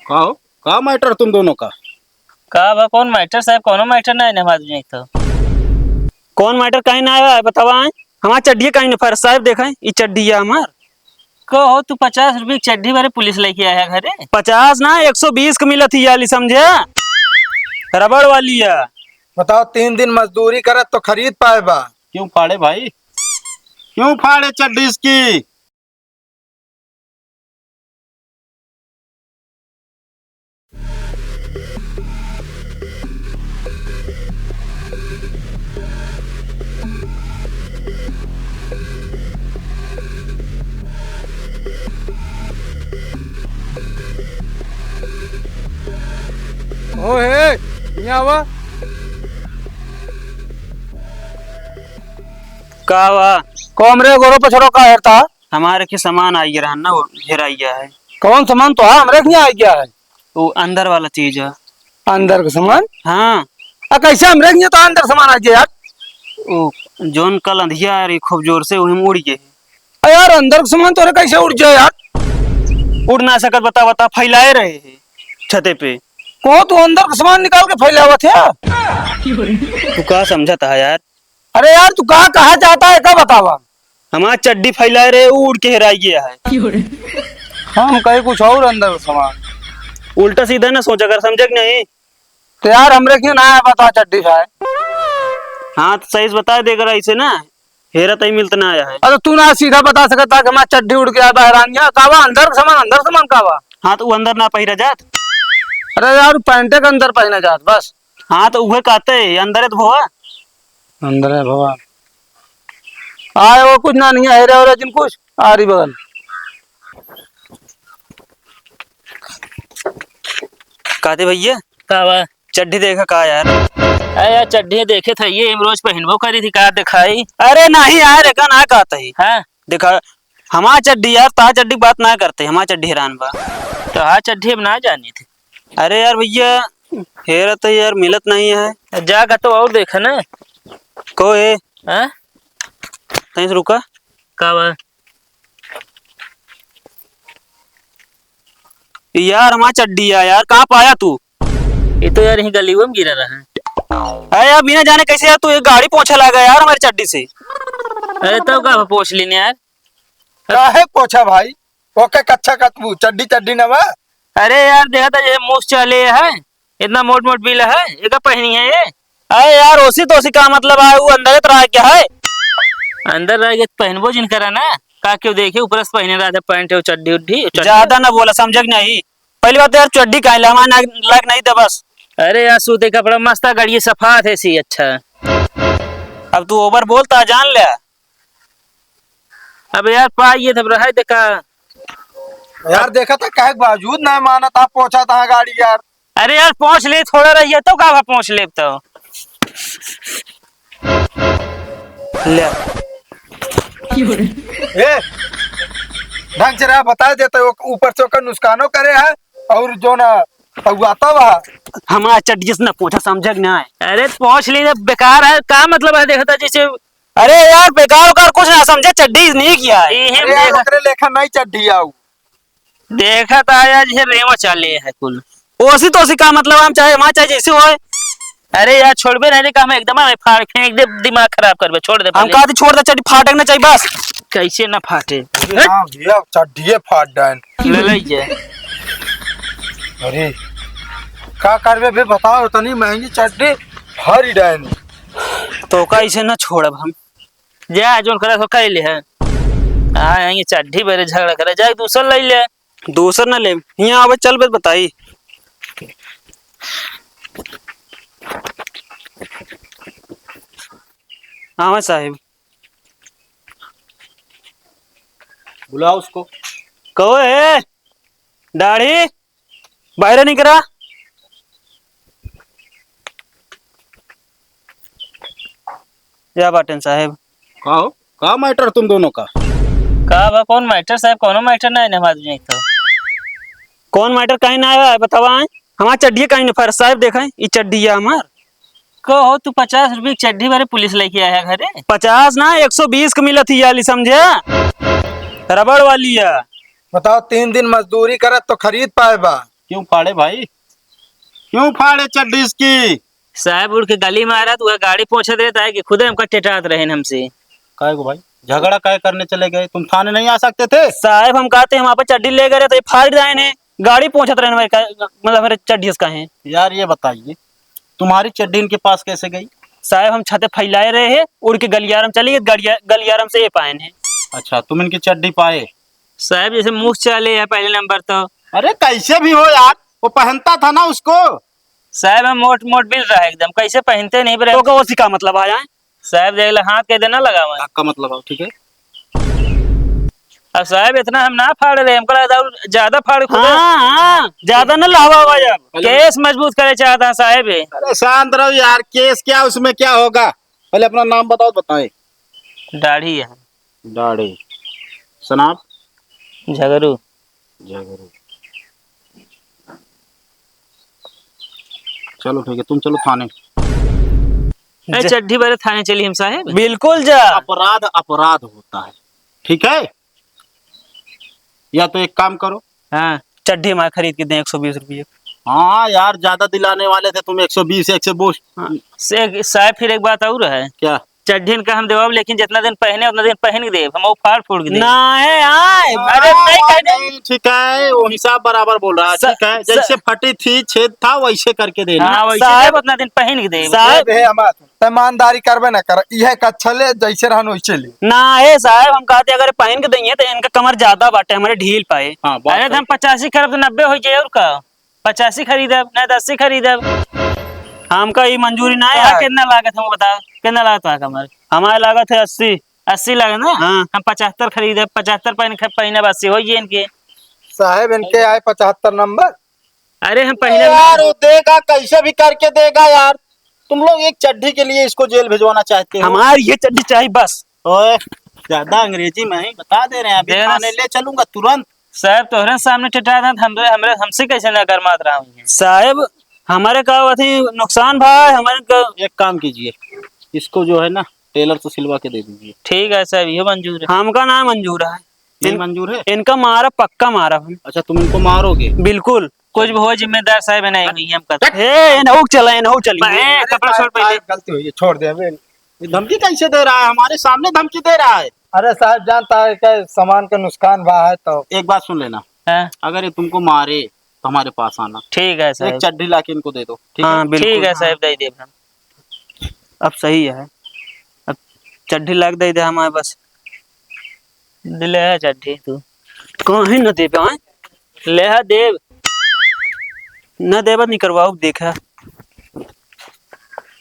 कहो का मैटर तुम दोनों का। का बा कौन मैटर साहब कोनो मैटर नहीं नमाज नहीं तो कौन मैटर कहीं ना आया है बतावा है। हमार चड्डी कहीं ना फर साहब देखा ई चड्डी है हमार। कहो तू 50 रुपये की चड्डी बारे पुलिस लेके आया घरे 50 ना 120 का मिलत ही याली समझे। रबड़ वाली है। बताओ 3 दिन मजदूरी करत तो खरीद पाए बा। क्यों फाड़े भाई, क्यों फाड़े चड्डी इसकी। ओए यहाँ आवा। का वा कमरे गोरो पे छोड़ो का हेरता। हमारे के सामान आई रहा ना वो घेरा गया है। कौन सामान तो है हमरे के यहाँ आ गया है। वो अंदर वाला चीज है। अंदर का सामान हाँ कैसे हमरे के यहाँ तो अंदर सामान आ गया यार। वो जोन कल अंधिया आ रही खूब जोर से वही उड़ गए। यार अंदर का सामान तो कैसे उड़ जाए यार। उड़ ना सकत बता बता फैलाए रहे हैं छते पे। को तू अंदर का सामान निकाल के फैलावा था। तू का समझता है यार। अरे यार तू कहा चाहता है क्या बतावा। हमार चड्डी फैलाए रहे वो उड़ के हेरा गया है। हम कहीं कुछ और अंदर का सामान। उल्टा सीधा ना सोचा कर समझे कि नहीं। तो यार हमरे क्यों ना है बता चड्डी है। हाँ तो सही से बता देकर ऐसे ना हेरा तई मिलता ना आया है। अरे तू ना सीधा बता सकता कि हमारा चड्डी उड़ गया हैरानिया कावा अंदर सामान कावा। हाँ तो वो अंदर ना पहिरा जात। अरे यार पैंटे के अंदर पहने जात बस। हाँ तो वह कहते है अंदर है तो भवा अंदर है भगवान आए वो कुछ ना नहीं है रे और जिन कुछ आ रही बगल। कहते भैया का बा चड्डी देखा का यार। अरे यार चड्डी देखे थे ये रोज पहनबो करी थी का दिखाई। अरे नहीं यार रेखा ना कहता ही हाँ देखा हमार चड्डी यार ता चड्डी बात ना करते हमार चड्डी हैरान बा। तो हाँ चड्डी अब ना जानी थी। अरे यार भैया हेरा तो यार मिलत नहीं है। जागा तो और देखा ना को है हाँ कहीं से रुका। का बा यार हमार चड्डी है यार कहाँ पाया तू। ये तो यार यही गली में गिरा रहा है। अरे यार बिना जाने कैसे यार तू एक गाड़ी पहुंचा लगा यार हमारी चड्डी से। अरे तब का पूछ ली यार। काहे पोछा भाई ओके कच्चा कतबू चड्डी चड्डी नवा। अरे यार देखा था ये मुफ्त चले है इतना मोट मोट बिल है ये पहनी है ये। अरे यार ओसी तो का मतलब है वो अंदर तरह क्या है। अंदर रह गए पहनबो जिन करा ना का क्यों देखे ऊपर से पहने रहा था पैंट चड्डी उड्डी ज्यादा ना बोला समझ नहीं। पहली बात यार चड्डी का हमारा लायक नहीं था बस। अरे यार सूते कपड़ा मस्त गाड़ी सफा थे सी अच्छा। अब तू ओवर बोलता जान ले। अब यार पाइए तब रहा देखा। यार देखा था कहे बावजूद ना माना था पहुंचा था गाड़ी यार। अरे यार पहुंच ले थोड़ा रही तो का पहुंच ले तो ले ए ढंग से रहा बता देते ऊपर से ओकर नुकसानो करे है और जो ना आता वहा हमारा चड्डी से ना पूछा समझ ना है। अरे पहुंच ले बेकार है का मतलब है देखा था जैसे। अरे यार बेकार होकर कुछ ना समझे चड्डी नहीं किया है। अरे यार ओकरे लेखा नहीं चड्डी आऊ देखा था यार जैसे रेवा चाले है कुल ओसी तो का मतलब हम चाहे हमारा चाहे जैसे हो। अरे यार छोड़बे नहीं का हम एकदम फाड़ फेंक दे दिमाग खराब करबे छोड़ दे हम कहते छोड़ दे चड्डी फाटक ना चाहिए बस। कैसे ना फाटे हां भैया चड्डी फाट डान ले ले जे। अरे का करबे भी बताओ इतनी महंगी चड्डी हरी डान तो कैसे ना छोड़ब हम। जा जोन करा तो कर ले है हां ये चड्डी बरे झगड़ा करे जाए दूसरा ले ले। दूसर ना ले यहाँ अब चल बस बताई। हाँ साहिब बुलाओ उसको। कहो है दाढ़ी बाहर नहीं करा। या बाटन साहेब कहो का मैटर तुम दोनों का। बा कौन मैटर साहब कोनो मैटर नहीं नमाज नहीं तो कौन मैटर कहीं ना आया है बतावा है। हमार चड्डी कहीं ना फर साहब देखा है ये चड्डी है हमार। कहो तू 50 रुपये की चड्डी बारे पुलिस लेके आया घरे 50 ना 120 का मिलत ही याली समझे। रबड़ वाली है। बताओ 3 दिन मजदूरी करत तो खरीद पाए बा। क्यों फाड़े भाई, क्यों फाड़े चड्डी इसकी? साहब उड़ के गली में आ रहा तो वह गाड़ी पहुंचा देता है कि खुद हमका टेटात रहे हमसे। काय को भाई झगड़ा काय करने चले गए? तुम थाने नहीं आ सकते थे? साहब हम कहते हैं वहाँ पर चड्डी ले गए तो ये फाड़ जाए ने गाड़ी पहुंचत रहे मतलब मेरे चड्डी का है। यार ये बताइए, तुम्हारी चड्डी इनके पास कैसे गई? साहब हम छते फैलाए रहे हैं, उड़ के गलियारम चली गई, गलियारम से ये पाए हैं। अच्छा, तुम इनकी चड्डी पाए? साहब जैसे मुंह चले है पहले नंबर तो। अरे कैसे भी हो यार, वो पहनता था ना उसको। साहब हम मोट मोट बिल रहा है एकदम, कैसे पहनते नहीं बरे। तो उसी का मतलब आया है। साहब देख ला हाथ के देना लगा हुआ है। का मतलब ठीक है। अब साहब इतना हम ना फाड़ रहे, हमको लगा था ज्यादा फाड़ खुद। हाँ ज्यादा न लावा हुआ जब केस मजबूत करे चाहता है साहब ये। अरे शांत रहो यार, केस क्या उसमें क्या होगा? पहले अपना नाम बताओ। बताए। दाढ़ी है। दाढ़ी। सनाब। झगड़ू। झगड़ू। चलो ठीक है, तुम चलो थाने। चड्डी भरे थाने चली हम साहब। बिल्कुल जा। अपराध अपराध होता है, ठीक है? या तो एक काम करो। हाँ चड्डी हमारे खरीद के दें 120 रुपये। हाँ यार, ज्यादा दिलाने वाले थे तुम। 120 120। साहब फिर एक बात और है, क्या? चड्ढी का हम देव, लेकिन जितना दिन पहने उतना दिन पहन के देव, हम वो फाड़ फूड़ के देव। ना है आए अरे नहीं कहने। नहीं, ठीक है, वो हिसाब बराबर बोल रहा है। ठीक है, जैसे फटी थी, छेद था, वैसे करके देना। हाँ वैसे साहब- देव, उतना दिन पहन के देव। साहब हे हमार ईमानदारी करबे ना कर, यह कच्छा ले जैसे रहन वैसे ले। ना है साहब, हम कहते अगर पहन के देंगे तो इनका कमर ज्यादा बाटे हमारे ढील पाए। हाँ, बात अरे तो हम 85 खरीद तो 90 हो जाए और का 85 खरीदब नहीं तो 80 खरीदब। हमका ये मंजूरी ना यहाँ है। कितना लागत हम बताओ, कितना लागत है कमर? हमारे लागत है 80। 80 लागत ना। हाँ। हम 75 खरीदे, 75 पहने 80 हो जाए इनके। साहेब इनके आए 75 नंबर। अरे हम पहने यार वो देगा, कैसे भी करके देगा यार। तुम लोग एक चड्ढी के लिए इसको जेल भिजवाना चाहते हो? हमारी ये चड्डी चाहिए बस। ओए, ज्यादा अंग्रेजी में ही बता दे रहे हैं। अभी देना- थाने ले चलूंगा तुरंत। साहब तोहरे सामने टिटा था, हमरे हमरे हमसे कैसे ना कर मात रहा हूँ। साहब हमारे का अथी नुकसान भाई हमारे का। एक काम कीजिए, इसको जो है ना टेलर से सिलवा के दे दीजिए। ठीक है साहब, ये मंजूर है। हमका ना मंजूर है। नहीं मंजूर है? इनका मारा पक्का मारा हम। अच्छा, तुम इनको मारोगे? बिल्कुल। कुछ भी हो जिम्मेदार साहब है नहीं हुई हम का। हे नहुक चला नहुक चली। कपड़ा छोड़ पहले। गलती हुई है, छोड़ दे अबे। ये धमकी कैसे दे रहा है? हमारे सामने धमकी दे रहा है। अरे साहब जानता है क्या सामान का नुकसान हुआ है तो। एक बात सुन लेना, हाँ, अगर ये तुमको मारे तो हमारे पास आना। ठीक है एक साहब। चड्ढी लाके इनको दे दो, ठीक हाँ है? बिल्कुल। ठीक है साहब, दे दे हम। अब सही है। अब चड्डी लाग दे दे हमारे बस। ले है चड्ढी तू। कहीं न दे पाए। ले है देव। न देवत नहीं करवाओ देखा।